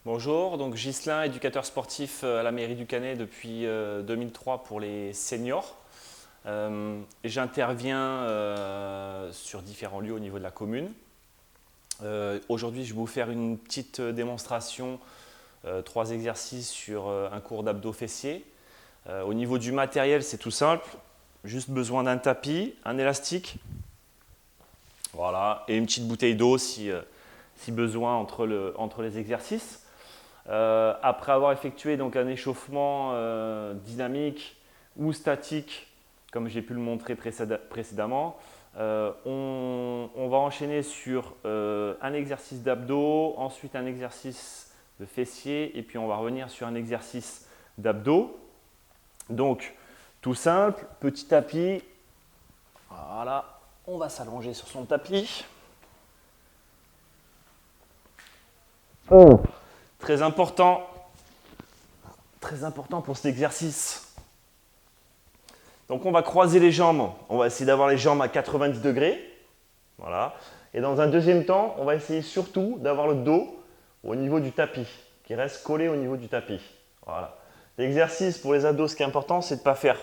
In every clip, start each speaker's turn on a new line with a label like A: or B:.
A: Bonjour, donc Ghislain, éducateur sportif à la mairie du Canet depuis 2003 pour les seniors. Et j'interviens sur différents lieux au niveau de la commune. Aujourd'hui, je vais vous faire une petite démonstration, 3 exercices sur un cours d'abdos fessiers. Au niveau du matériel, c'est tout simple. Juste besoin d'un tapis, un élastique, voilà, et une petite bouteille d'eau si besoin entre les exercices. Après avoir effectué donc un échauffement dynamique ou statique, comme j'ai pu le montrer précédemment, on va enchaîner sur un exercice d'abdos, ensuite un exercice de fessier, et puis on va revenir sur un exercice d'abdos. Donc, tout simple, petit tapis. Voilà, on va s'allonger sur son tapis. Très important pour cet exercice. Donc on va croiser les jambes, on va essayer d'avoir les jambes à 90 degrés. Voilà. Et dans un deuxième temps, on va essayer surtout d'avoir le dos au niveau du tapis, qui reste collé au niveau du tapis. Voilà. L'exercice pour les abdos, ce qui est important, c'est de ne pas faire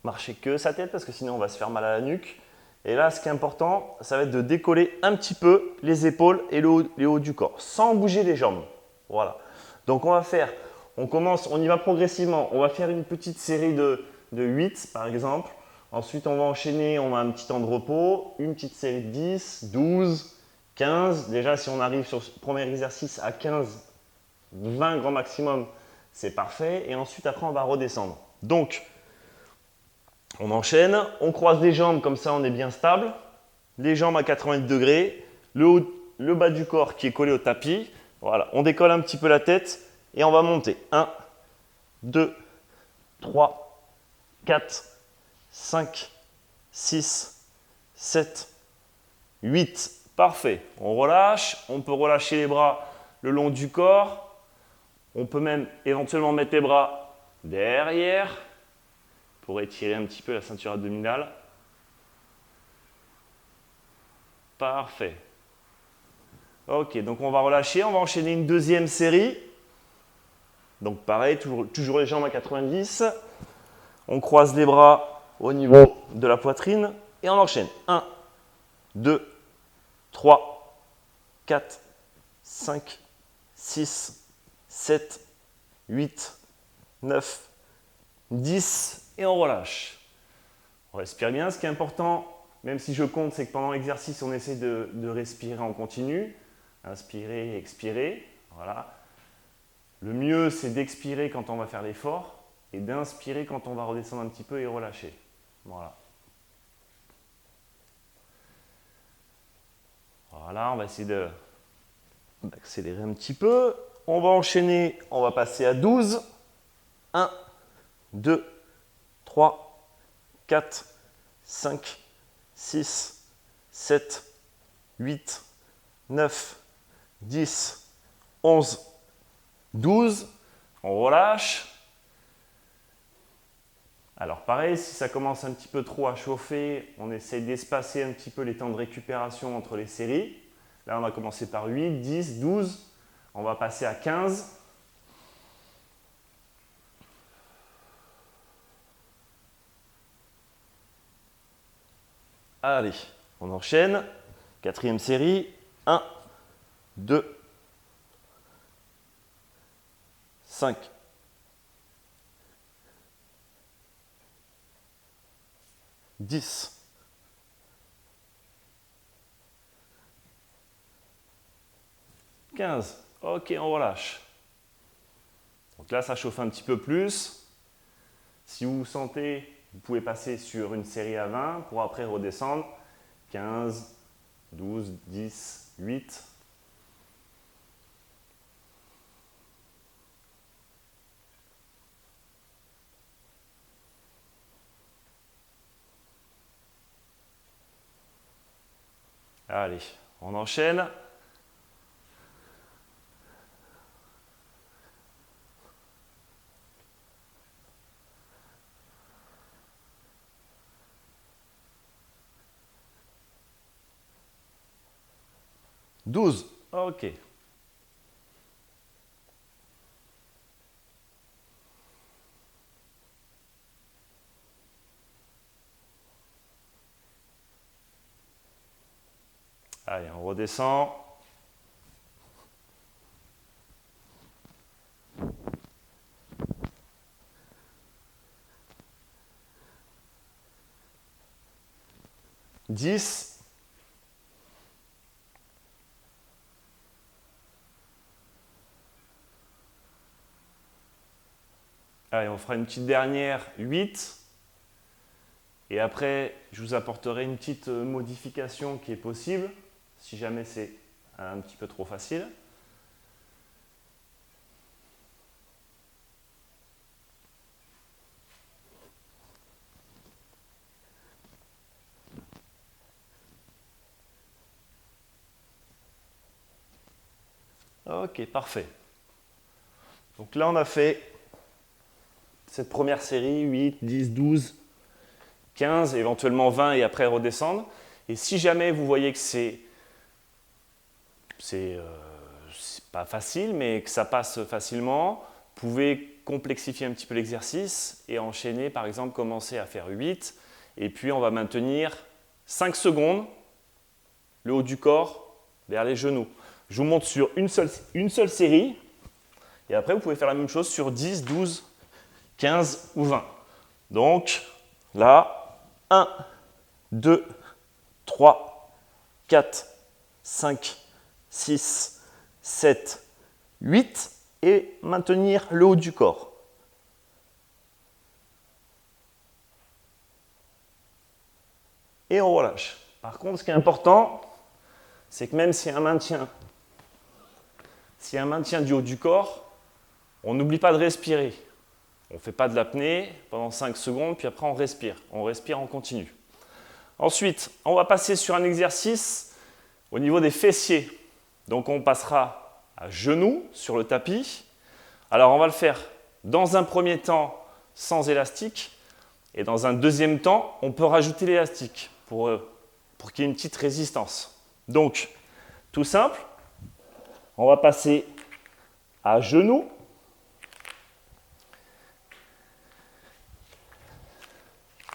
A: marcher que sa tête, parce que sinon on va se faire mal à la nuque. Et là, ce qui est important, ça va être de décoller un petit peu les épaules et les hauts du corps, sans bouger les jambes. Voilà. Donc on y va progressivement. On va faire une petite série de 8 par exemple. Ensuite, on va enchaîner, on a un petit temps de repos, une petite série de 10, 12, 15. Déjà, si on arrive sur ce premier exercice à 15, 20 grand maximum, c'est parfait. Et ensuite, après, on va redescendre. Donc, on enchaîne, on croise les jambes, comme ça on est bien stable. Les jambes à 90 degrés, le bas du corps qui est collé au tapis. Voilà, on décolle un petit peu la tête et on va monter. 1, 2, 3, 4, 5, 6, 7, 8. Parfait. On relâche. On peut relâcher les bras le long du corps. On peut même éventuellement mettre les bras derrière pour étirer un petit peu la ceinture abdominale. Parfait. Ok, donc on va relâcher. On va enchaîner une deuxième série. Donc pareil, toujours les jambes à 90. On croise les bras au niveau de la poitrine et on enchaîne. 1, 2, 3, 4, 5, 6, 7, 8, 9, 10 et on relâche. On respire bien. Ce qui est important, même si je compte, c'est que pendant l'exercice, on essaie de respirer en continu. Inspirer, expirer. Voilà. Le mieux, c'est d'expirer quand on va faire l'effort et d'inspirer quand on va redescendre un petit peu et relâcher. Voilà. Voilà, on va essayer d'accélérer un petit peu. On va enchaîner, on va passer à 12. 1, 2, 3, 4, 5, 6, 7, 8, 9, 10, 11, 12. On relâche. Alors pareil, si ça commence un petit peu trop à chauffer, on essaie d'espacer un petit peu les temps de récupération entre les séries. Là, on va commencer par 8, 10, 12. On va passer à 15. Allez, on enchaîne. Quatrième série. 1, 2, 5, 10, 15. Ok, on relâche. Donc là, ça chauffe un petit peu plus. Si vous vous sentez, vous pouvez passer sur une série à 20 pour après redescendre. 15, 12, 10, 8. Allez, on enchaîne. « 12. Ok. Allez, on redescend. Dix. Allez, on fera une petite dernière, 8. Et après, je vous apporterai une petite modification qui est possible, si jamais c'est un petit peu trop facile. Ok, parfait. Donc là, on a fait cette première série, 8, 10, 12, 15, éventuellement 20 et après redescendre. Et si jamais vous voyez que c'est pas facile, mais que ça passe facilement, vous pouvez complexifier un petit peu l'exercice et enchaîner, par exemple, commencer à faire 8. Et puis, on va maintenir 5 secondes le haut du corps vers les genoux. Je vous montre sur une seule série. Et après, vous pouvez faire la même chose sur 10, 12, 15 ou 20. Donc, là, 1, 2, 3, 4, 5, 6, 7, 8 et maintenir le haut du corps. Et on relâche. Par contre, ce qui est important, c'est que même s'il y a un maintien du haut du corps, on n'oublie pas de respirer. On ne fait pas de l'apnée pendant 5 secondes, puis après on respire. On respire en continu. Ensuite, on va passer sur un exercice au niveau des fessiers. Donc on passera à genoux sur le tapis. Alors on va le faire dans un premier temps sans élastique. Et dans un deuxième temps, on peut rajouter l'élastique pour qu'il y ait une petite résistance. Donc, tout simple, on va passer à genoux.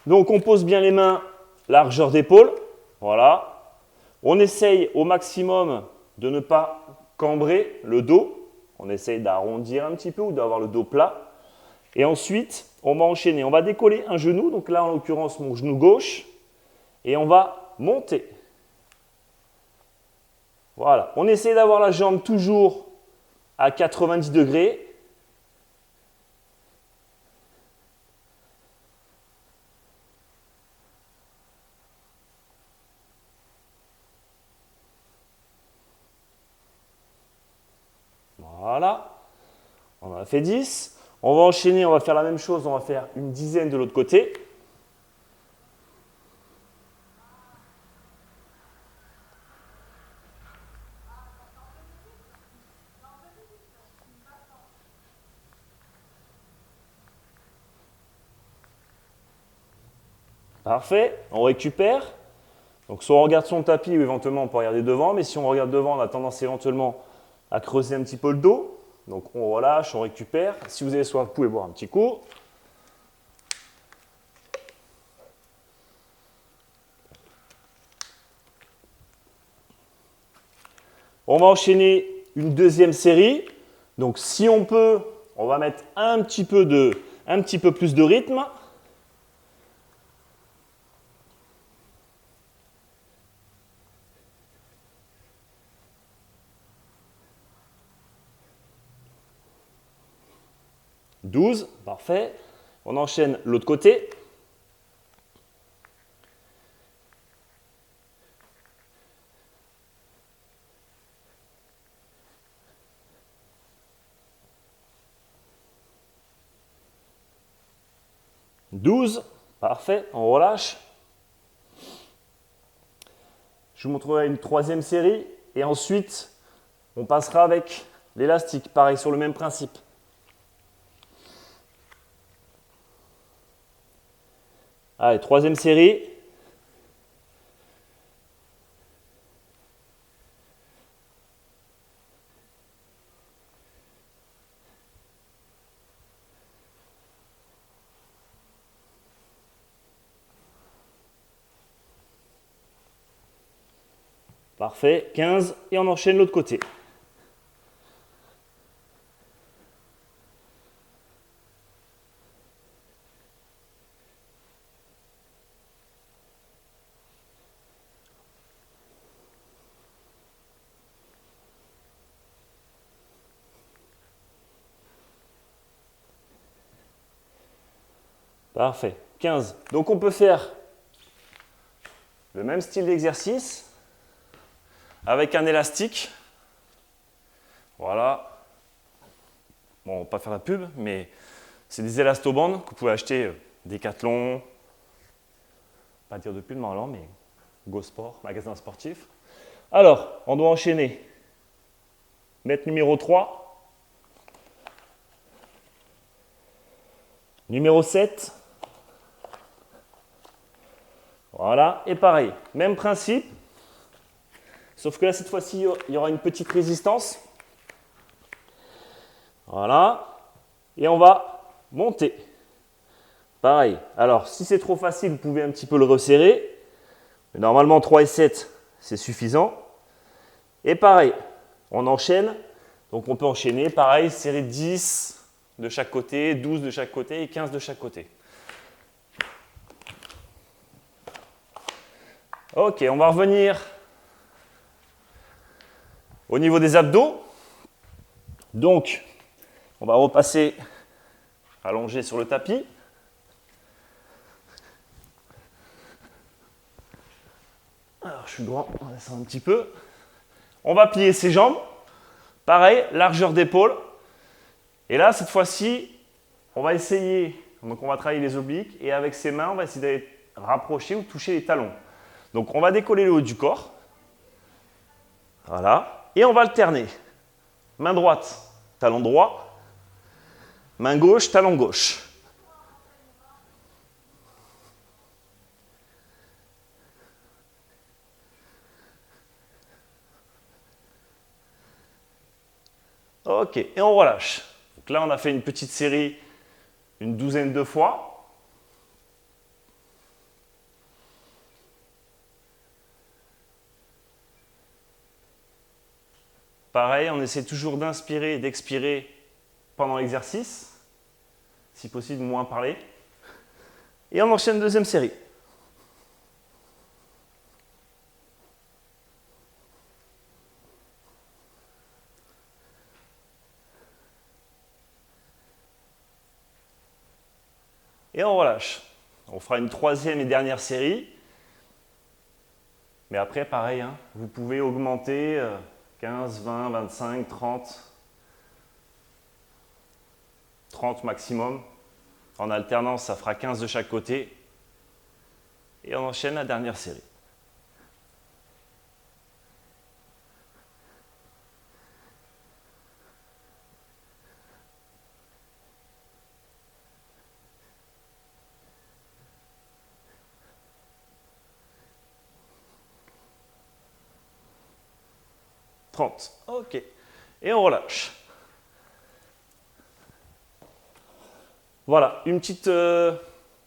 A: Donc on pose bien les mains, largeur d'épaule, voilà. On essaye au maximum de ne pas cambrer le dos. On essaye d'arrondir un petit peu ou d'avoir le dos plat. Et ensuite, on va enchaîner. On va décoller un genou, donc là en l'occurrence mon genou gauche. Et on va monter. Voilà. On essaye d'avoir la jambe toujours à 90 degrés. Voilà, on en a fait 10. On va enchaîner, on va faire la même chose, on va faire une dizaine de l'autre côté. Parfait, on récupère. Donc soit on regarde son tapis ou éventuellement on peut regarder devant, mais si on regarde devant, on a tendance éventuellement à creuser un petit peu le dos. Donc on relâche, on récupère. Si vous avez soif, vous pouvez boire un petit coup. On va enchaîner une deuxième série. Donc si on peut, on va mettre un petit peu plus de rythme. « 12, parfait. On enchaîne l'autre côté. « 12, parfait. On relâche. Je vous montrerai une troisième série et ensuite on passera avec l'élastique, pareil sur le même principe. Allez, troisième série. Parfait, 15 et on enchaîne l'autre côté. Parfait, 15. Donc on peut faire le même style d'exercice avec un élastique. Voilà. Bon, on va pas faire la pub, mais c'est des élastobandes que vous pouvez acheter Decathlon, pas dire de pub normalement, mais Go Sport, magasin sportif. Alors, on doit enchaîner. Mètre numéro 3. Numéro 7. Voilà, et pareil, même principe, sauf que là, cette fois-ci, il y aura une petite résistance. Voilà, et on va monter. Pareil, alors si c'est trop facile, vous pouvez un petit peu le resserrer. Mais normalement, 3 et 7, c'est suffisant. Et pareil, on enchaîne. Donc on peut enchaîner, pareil, serrer 10 de chaque côté, 12 de chaque côté et 15 de chaque côté. Ok, on va revenir au niveau des abdos. Donc, on va repasser allongé sur le tapis. Alors, je suis droit, on descend un petit peu. On va plier ses jambes. Pareil, largeur d'épaule. Et là, cette fois-ci, on va essayer, donc on va travailler les obliques, et avec ses mains, on va essayer d'aller rapprocher ou toucher les talons. Donc, on va décoller le haut du corps. Voilà. Et on va alterner. Main droite, talon droit. Main gauche, talon gauche. Ok, et on relâche. Donc là, on a fait une petite série, une douzaine de fois. Pareil, on essaie toujours d'inspirer et d'expirer pendant l'exercice. Si possible, moins parler. Et on enchaîne deuxième série. Et on relâche. On fera une troisième et dernière série. Mais après, pareil, hein, vous pouvez augmenter 15, 20, 25, 30. 30 maximum. En alternance, ça fera 15 de chaque côté. Et on enchaîne la dernière série. Ok. Et on relâche. Voilà, une petite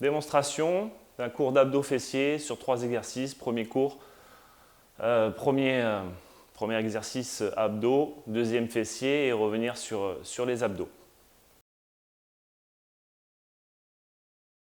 A: démonstration d'un cours d'abdos fessiers sur 3 exercices. Premier cours, premier exercice abdos, deuxième fessier et revenir sur les abdos.